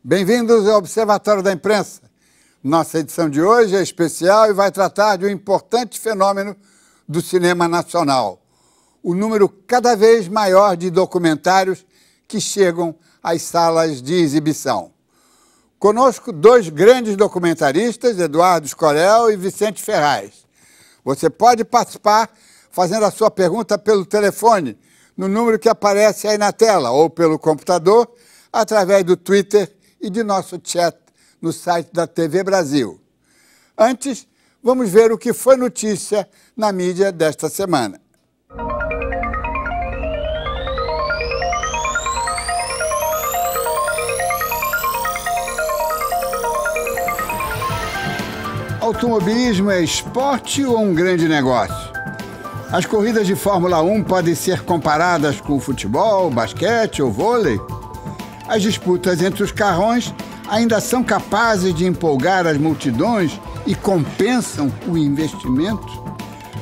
Bem-vindos ao Observatório da Imprensa. Nossa edição de hoje é especial e vai tratar de um importante fenômeno do cinema nacional: o número cada vez maior de documentários que chegam às salas de exibição. Conosco, dois grandes documentaristas, Eduardo Escorel e Vicente Ferraz. Você pode participar fazendo a sua pergunta pelo telefone, no número que aparece aí na tela, ou pelo computador, através do Twitter e de nosso chat no site da TV Brasil. Antes, vamos ver o que foi notícia na mídia desta semana. Automobilismo é esporte ou um grande negócio? As corridas de Fórmula 1 podem ser comparadas com o futebol, basquete ou vôlei? As disputas entre os carrões ainda são capazes de empolgar as multidões e compensam o investimento?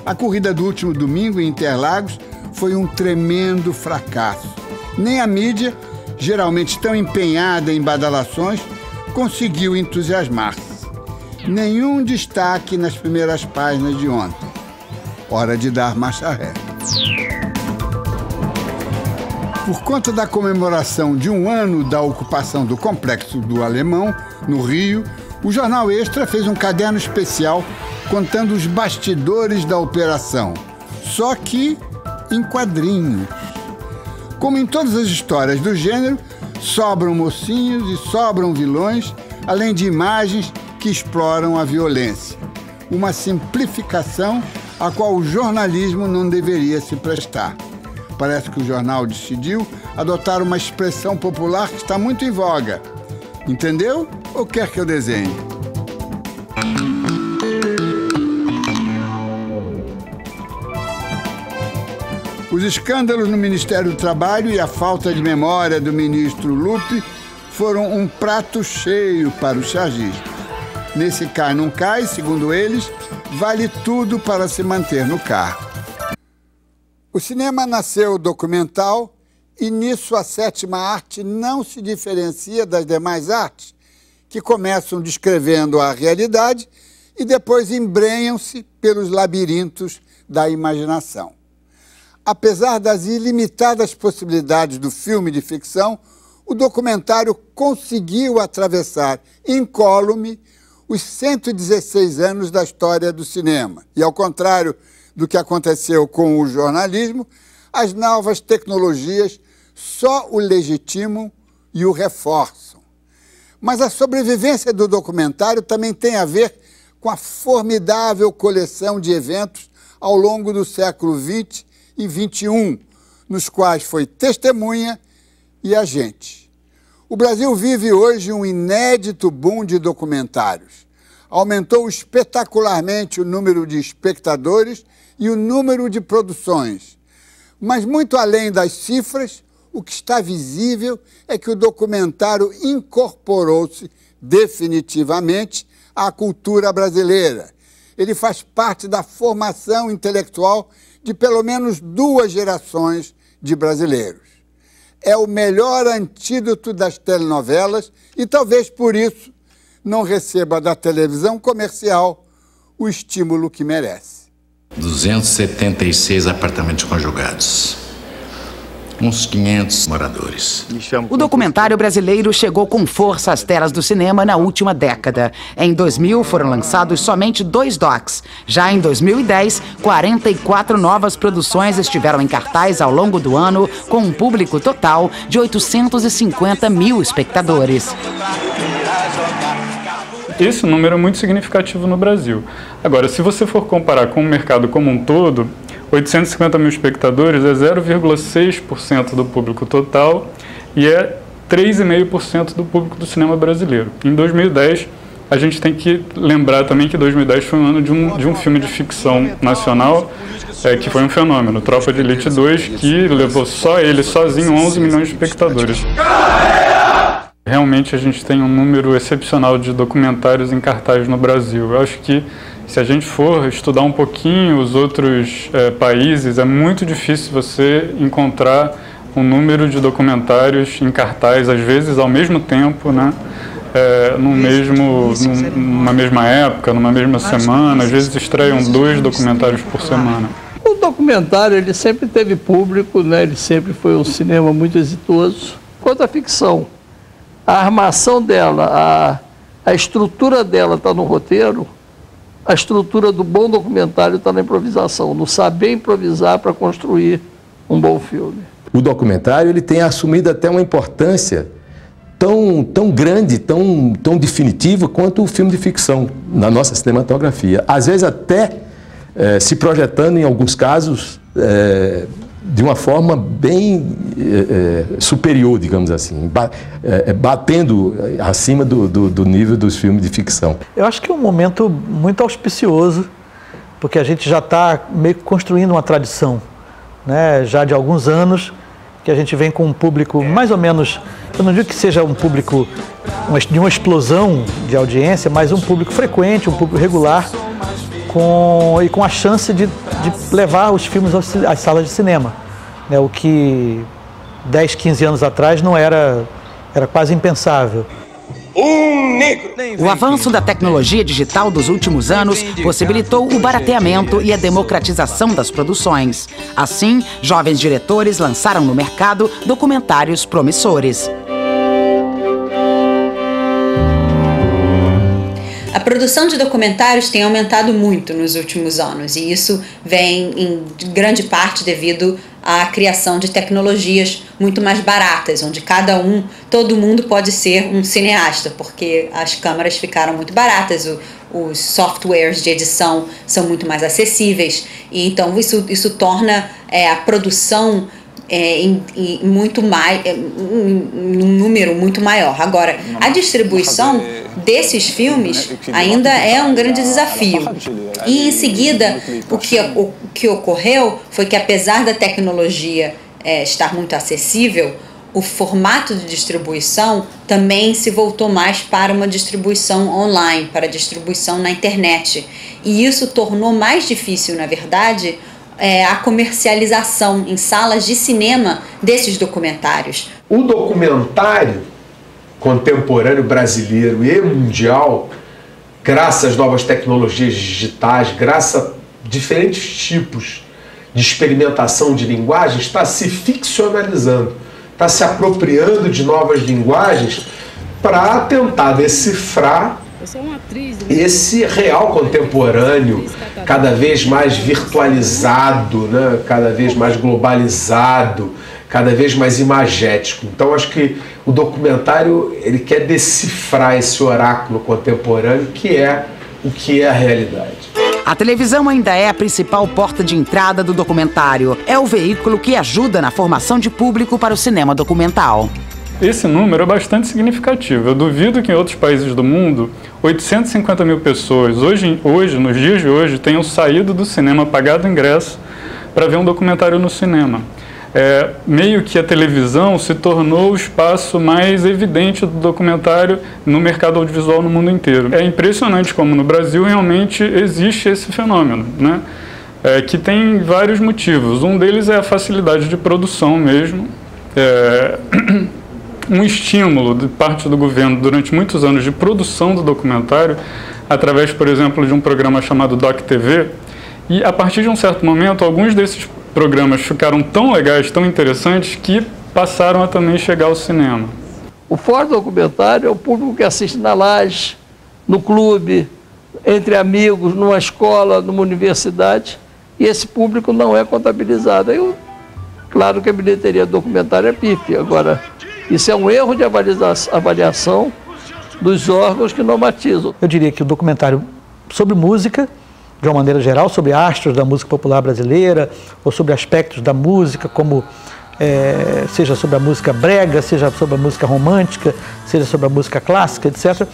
A corrida do último domingo em Interlagos foi um tremendo fracasso. Nem a mídia, geralmente tão empenhada em badalações, conseguiu entusiasmar-se. Nenhum destaque nas primeiras páginas de ontem. Hora de dar marcha ré. Por conta da comemoração de um ano da ocupação do Complexo do Alemão, no Rio, o Jornal Extra fez um caderno especial contando os bastidores da operação, só que em quadrinhos. Como em todas as histórias do gênero, sobram mocinhos e sobram vilões, além de imagens que exploram a violência. Uma simplificação a qual o jornalismo não deveria se prestar. Parece que o jornal decidiu adotar uma expressão popular que está muito em voga. Entendeu? Ou quer que eu desenhe? Os escândalos no Ministério do Trabalho e a falta de memória do ministro Lupe foram um prato cheio para os chargistas. Nesse cai não cai, segundo eles, vale tudo para se manter no cargo. O cinema nasceu documental e nisso a sétima arte não se diferencia das demais artes, que começam descrevendo a realidade e depois embrenham-se pelos labirintos da imaginação. Apesar das ilimitadas possibilidades do filme de ficção, o documentário conseguiu atravessar incólume os 116 anos da história do cinema. E, ao contrário do que aconteceu com o jornalismo, as novas tecnologias só o legitimam e o reforçam. Mas a sobrevivência do documentário também tem a ver com a formidável coleção de eventos ao longo do século XX e XXI, nos quais foi testemunha e agente. O Brasil vive hoje um inédito boom de documentários. Aumentou espetacularmente o número de espectadores e o número de produções. Mas, muito além das cifras, o que está visível é que o documentário incorporou-se definitivamente à cultura brasileira. Ele faz parte da formação intelectual de pelo menos duas gerações de brasileiros. É o melhor antídoto das telenovelas e talvez por isso não receba da televisão comercial o estímulo que merece. 276 apartamentos conjugados, uns 500 moradores. O documentário brasileiro chegou com força às telas do cinema na última década. Em 2000 foram lançados somente 2 docs. Já em 2010, 44 novas produções estiveram em cartaz ao longo do ano, com um público total de 850 mil espectadores. Esse número é muito significativo no Brasil. Agora, se você for comparar com o mercado como um todo, 850 mil espectadores é 0,6% do público total e é 3,5% do público do cinema brasileiro. Em 2010, a gente tem que lembrar também que 2010 foi um ano de um filme de ficção nacional que foi um fenômeno, Tropa de Elite 2, que levou só ele sozinho 11 milhões de espectadores. Realmente a gente tem um número excepcional de documentários em cartaz no Brasil. Eu acho que se a gente for estudar um pouquinho os outros países, é muito difícil você encontrar um número de documentários em cartaz, às vezes ao mesmo tempo, né? Numa mesma época, numa mesma semana, às vezes estreiam 2 documentários por semana. O documentário, ele sempre teve público, né? Ele sempre foi um cinema muito exitoso. Quanto à ficção, a armação dela, a estrutura dela está no roteiro, a estrutura do bom documentário está na improvisação, no saber improvisar para construir um bom filme. O documentário ele tem assumido até uma importância tão grande, tão definitiva quanto o filme de ficção na nossa cinematografia. Às vezes até se projetando, em alguns casos, de uma forma bem superior, digamos assim, batendo acima do nível dos filmes de ficção. Eu acho que é um momento muito auspicioso, porque a gente já está meio que construindo uma tradição, né, já de alguns anos, que a gente vem com um público mais ou menos, eu não digo que seja um público de uma explosão de audiência, mas um público frequente, um público regular, com a chance de levar os filmes às salas de cinema, né, o que 10, 15 anos atrás não era quase impensável. O avanço da tecnologia digital dos últimos anos possibilitou o barateamento e a democratização das produções. Assim, jovens diretores lançaram no mercado documentários promissores. A produção de documentários tem aumentado muito nos últimos anos, e isso vem em grande parte devido à criação de tecnologias muito mais baratas, onde todo mundo pode ser um cineasta, porque as câmeras ficaram muito baratas, os softwares de edição são muito mais acessíveis, e então isso torna a produção muito mais, um número muito maior. Agora, a distribuição desses filmes ainda é um grande desafio. E em seguida, o que ocorreu foi que, apesar da tecnologia estar muito acessível, o formato de distribuição também se voltou mais para uma distribuição online, para a distribuição na internet. E isso tornou mais difícil, na verdade, a comercialização em salas de cinema desses documentários. O documentário contemporâneo brasileiro e mundial, graças às novas tecnologias digitais, graças a diferentes tipos de experimentação de linguagem, está se ficcionalizando, está se apropriando de novas linguagens para tentar decifrar esse real contemporâneo, cada vez mais virtualizado, né? Cada vez mais globalizado, cada vez mais imagético. Então acho que o documentário ele quer decifrar esse oráculo contemporâneo que é o que é a realidade. A televisão ainda é a principal porta de entrada do documentário. É o veículo que ajuda na formação de público para o cinema documental. Esse número é bastante significativo. Eu duvido que em outros países do mundo, 850 mil pessoas, hoje, nos dias de hoje, tenham saído do cinema, pagado ingresso para ver um documentário no cinema. Meio que a televisão se tornou o espaço mais evidente do documentário no mercado audiovisual no mundo inteiro. É impressionante como no Brasil realmente existe esse fenômeno, né? Que tem vários motivos. Um deles é a facilidade de produção mesmo. Um estímulo de parte do governo durante muitos anos de produção do documentário, através, por exemplo, de um programa chamado Doc TV, e a partir de um certo momento, alguns desses programas ficaram tão legais, tão interessantes, que passaram a também chegar ao cinema. O forte documentário é o público que assiste na laje, no clube, entre amigos, numa escola, numa universidade, e esse público não é contabilizado. Claro que a bilheteria do documentário é pífia. Agora, isso é um erro de avaliação dos órgãos que normatizam. Eu diria que o documentário sobre música, de uma maneira geral, sobre astros da música popular brasileira, ou sobre aspectos da música, como seja sobre a música brega, seja sobre a música romântica, seja sobre a música clássica, etc.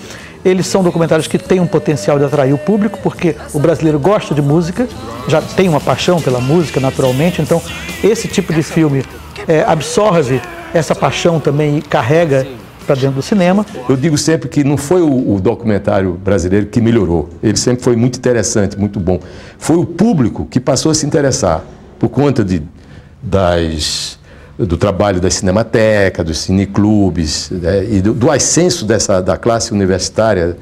Eles são documentários que têm um potencial de atrair o público, porque o brasileiro gosta de música, já tem uma paixão pela música naturalmente, então esse tipo de filme absorve essa paixão também e carrega para dentro do cinema. Eu digo sempre que não foi o documentário brasileiro que melhorou, ele sempre foi muito interessante, muito bom. Foi o público que passou a se interessar por conta do trabalho da Cinemateca, dos cineclubes, né, e do ascenso da classe universitária,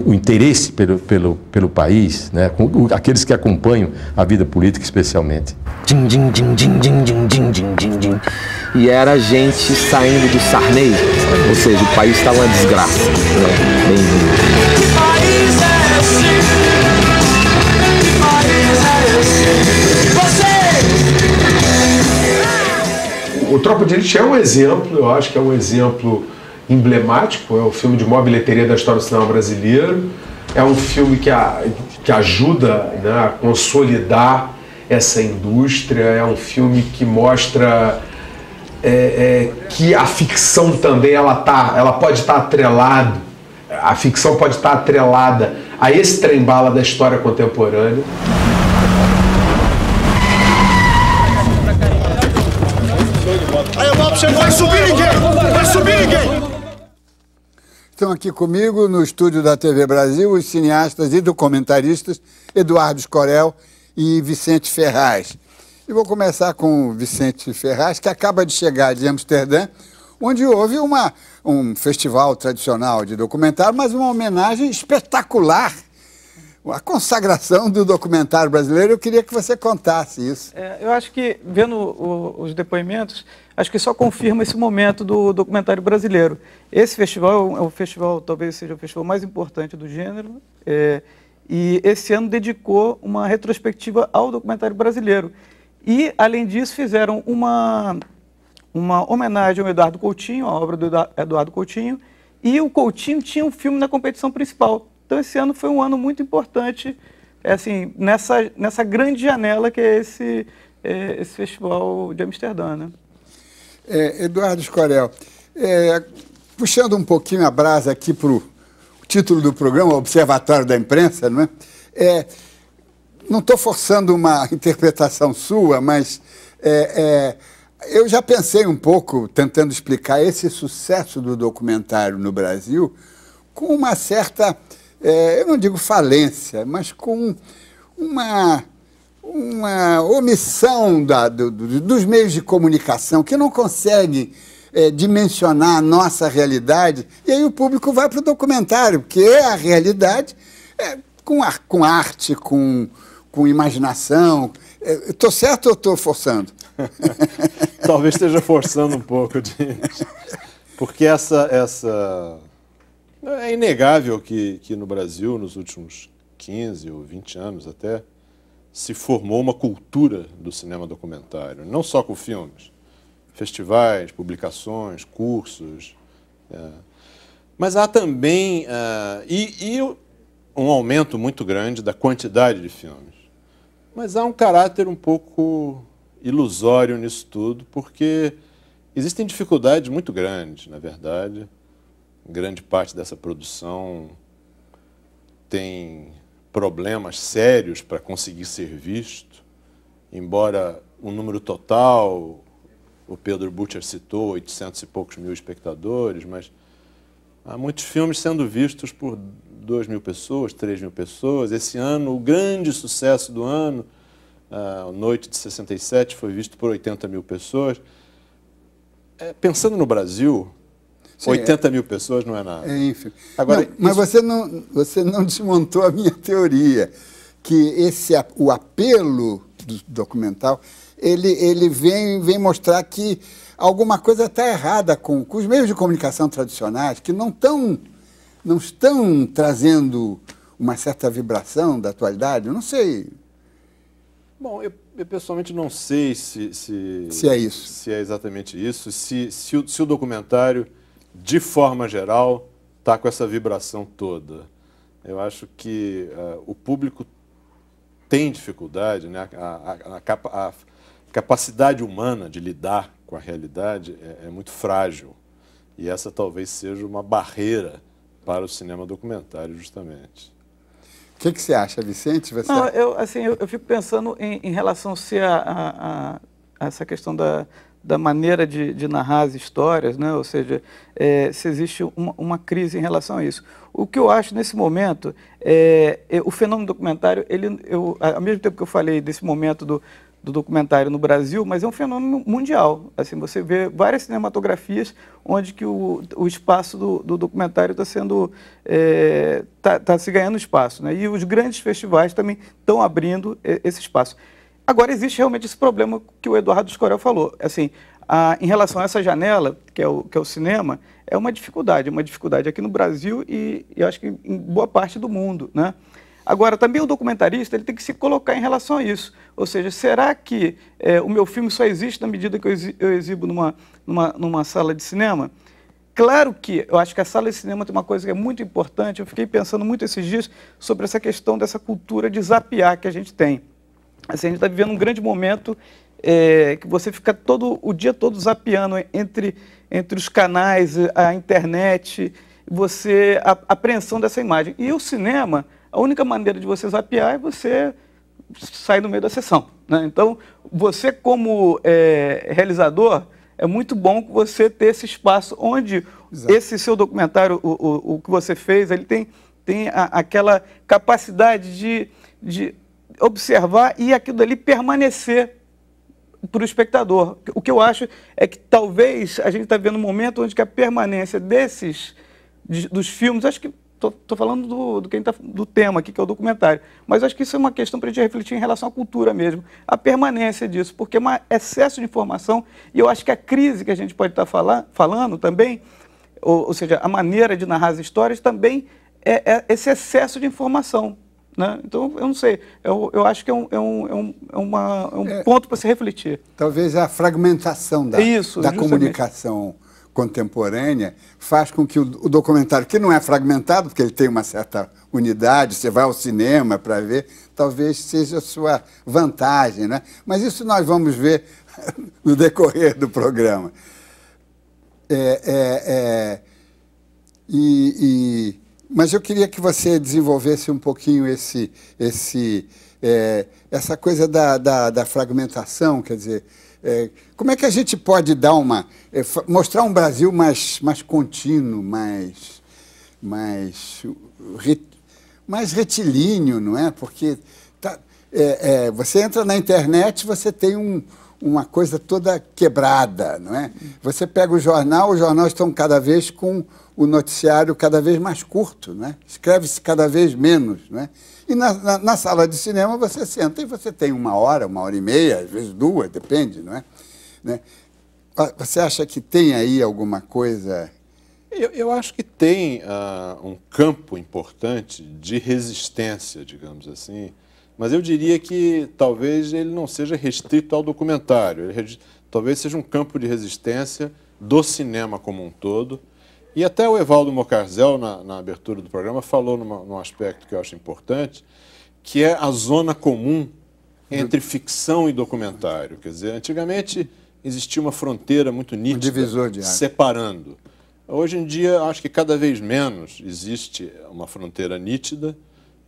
o interesse pelo país, né, aqueles que acompanham a vida política especialmente. E era a gente saindo do Sarney, ou seja, o país estava uma desgraça. Né? Bem-vindo. O Tropa de Elite é um exemplo, eu acho que é um exemplo emblemático, é o filme de maior bilheteria da história do cinema brasileiro, é um filme que ajuda, né, a consolidar essa indústria, é um filme que mostra que a ficção também ela pode estar atrelada, a ficção pode estar atrelada a esse trem-bala da história contemporânea. Vai subir ninguém! Vai subir ninguém! Estão aqui comigo no estúdio da TV Brasil os cineastas e documentaristas Eduardo Escorel e Vicente Ferraz. E vou começar com o Vicente Ferraz, que acaba de chegar de Amsterdã, onde houve um festival tradicional de documentário, mas uma homenagem espetacular, a consagração do documentário brasileiro. Eu queria que você contasse isso. Eu acho que, vendo os depoimentos, acho que só confirma esse momento do documentário brasileiro. Esse festival é um festival, talvez seja o festival mais importante do gênero, e esse ano dedicou uma retrospectiva ao documentário brasileiro. E, além disso, fizeram uma homenagem ao Eduardo Coutinho, a obra do Eduardo Coutinho, e o Coutinho tinha um filme na competição principal. Então, esse ano foi um ano muito importante, assim, nessa grande janela que é esse festival de Amsterdã, né? Eduardo Escorel, puxando um pouquinho a brasa aqui para o título do programa, o Observatório da Imprensa, não é? Não estou forçando uma interpretação sua, mas eu já pensei um pouco, tentando explicar esse sucesso do documentário no Brasil, com uma certa, eu não digo falência, mas com uma omissão dos meios de comunicação que não conseguem dimensionar a nossa realidade, e aí o público vai para o documentário, porque é a realidade com arte, com imaginação. Estou certo ou estou forçando? Talvez esteja forçando um pouco, gente. Porque é inegável que no Brasil, nos últimos 15 ou 20 anos até, se formou uma cultura do cinema documentário, não só com filmes, festivais, publicações, cursos, mas há também um aumento muito grande da quantidade de filmes. Mas há um caráter um pouco ilusório nisso tudo, porque existem dificuldades muito grandes, na verdade. Grande parte dessa produção tem problemas sérios para conseguir ser visto, embora o número total, o Pedro Butcher citou, 800 e poucos mil espectadores, mas há muitos filmes sendo vistos por 2.000 pessoas, 3.000 pessoas. Esse ano, o grande sucesso do ano, a Noite de 67, foi visto por 80 mil pessoas. Pensando no Brasil, sim, 80 mil pessoas não é nada. Enfim. Agora, mas você não desmontou a minha teoria, que o apelo do documental, ele vem mostrar que alguma coisa está errada com os meios de comunicação tradicionais, que não estão trazendo uma certa vibração da atualidade. Eu não sei. Bom, eu pessoalmente não sei se é isso. Se é exatamente isso, se o documentário, de forma geral, está com essa vibração toda. Eu acho que o público tem dificuldade, né? A capacidade humana de lidar com a realidade é muito frágil. E essa talvez seja uma barreira para o cinema documentário, justamente. O que você acha, Vicente? Não, eu fico pensando em relação a essa questão da maneira de narrar as histórias, né? Ou seja, se existe uma crise em relação a isso. O que eu acho nesse momento o fenômeno documentário, ao mesmo tempo que eu falei desse momento do documentário no Brasil, mas é um fenômeno mundial. Assim, você vê várias cinematografias onde que o espaço do documentário está sendo tá se ganhando espaço, né? E os grandes festivais também estão abrindo esse espaço. Agora existe realmente esse problema que o Eduardo Escorel falou. Assim, em relação a essa janela que é o cinema, é uma dificuldade aqui no Brasil e eu acho que em boa parte do mundo, né? Agora, também o documentarista ele tem que se colocar em relação a isso. Ou seja, será que o meu filme só existe na medida que eu exibo numa sala de cinema? Claro que eu acho que a sala de cinema tem uma coisa que é muito importante. Eu fiquei pensando muito esses dias sobre essa questão dessa cultura de zapear que a gente tem. Assim, a gente está vivendo um grande momento que você fica o dia todo zapeando entre os canais, a internet, a apreensão dessa imagem. E o cinema... A única maneira de você zapear é você sair no meio da sessão, né? Então, você como realizador, é muito bom que você ter esse espaço onde esse seu documentário, o que você fez, ele tem aquela capacidade de observar e aquilo ali permanecer para o espectador. O que eu acho é que talvez a gente está vendo um momento onde que a permanência dos filmes, acho que estou falando do tema aqui, que é o documentário, mas acho que isso é uma questão para a gente refletir em relação à cultura mesmo, a permanência disso, porque é um excesso de informação, e eu acho que a crise que a gente pode estar falando também, ou seja, a maneira de narrar as histórias também é esse excesso de informação, né? Então, eu não sei, eu acho que é um ponto para se refletir. Talvez a fragmentação da comunicação contemporânea faz com que o documentário, que não é fragmentado, porque ele tem uma certa unidade, você vai ao cinema para ver, talvez seja a sua vantagem, né? Mas isso nós vamos ver no decorrer do programa. Mas eu queria que você desenvolvesse um pouquinho essa coisa da fragmentação, quer dizer, como é que a gente pode dar mostrar um Brasil mais contínuo, mais retilíneo, não é? Porque você entra na internet, você tem uma coisa toda quebrada, não é? Você pega os jornais estão cada vez com o noticiário cada vez mais curto, não é? Escreve-se cada vez menos, não é? E na sala de cinema você senta e você tem 1 hora, 1h30, às vezes 2, depende, não é? Né? Você acha que tem aí alguma coisa? Eu acho que tem um campo importante de resistência, digamos assim, mas eu diria que talvez ele não seja restrito ao documentário, talvez seja um campo de resistência do cinema como um todo. E até o Evaldo Mocarzel, na abertura do programa, falou num aspecto que eu acho importante, que é a zona comum entre ficção e documentário. Quer dizer, antigamente existia uma fronteira muito nítida separando. Hoje em dia, acho que cada vez menos existe uma fronteira nítida,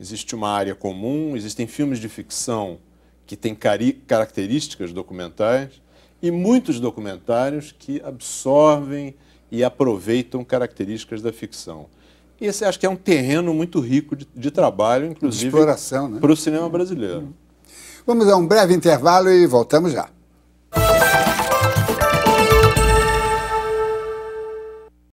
existe uma área comum, existem filmes de ficção que têm características documentais e muitos documentários que absorvem e aproveitam características da ficção. E esse acho que é um terreno muito rico de trabalho, inclusive, de exploração, né? Para o cinema brasileiro. Vamos a um breve intervalo e voltamos já.